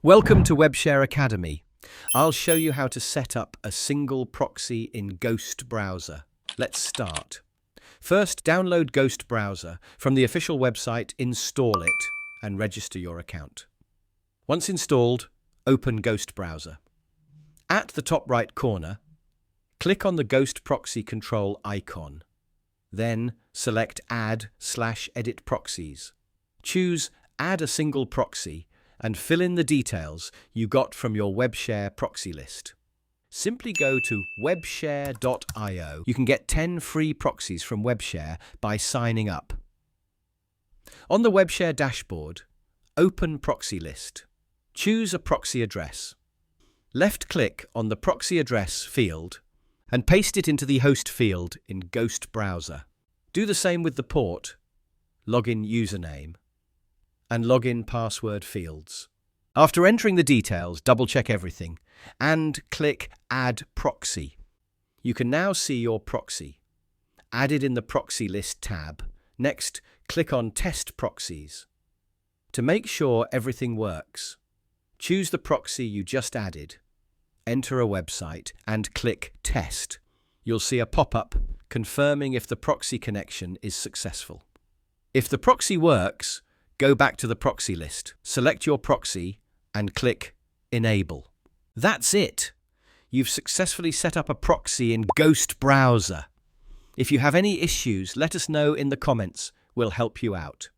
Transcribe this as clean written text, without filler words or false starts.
Welcome to WebShare Academy. I'll show you how to set up a single proxy in Ghost Browser. Let's start. First, download Ghost Browser from the official website, install it, and register your account. Once installed, open Ghost Browser. At the top right corner, click on the Ghost Proxy control icon. Then select Add/Edit Proxies. Choose Add a single proxy and fill in the details you got from your WebShare proxy list. Simply go to webshare.io. You can get 10 free proxies from WebShare by signing up. On the WebShare dashboard, open Proxy List. Choose a proxy address. Left-click on the proxy address field and paste it into the host field in Ghost Browser. Do the same with the port, login username, and login password fields. After entering the details, double-check everything and click Add Proxy. You can now see your proxy added in the Proxy List tab. Next, click on Test Proxies. To make sure everything works, choose the proxy you just added, enter a website, and click Test. You'll see a pop-up confirming if the proxy connection is successful. If the proxy works, go back to the proxy list, select your proxy, and click Enable. That's it! You've successfully set up a proxy in Ghost Browser. If you have any issues, let us know in the comments. We'll help you out.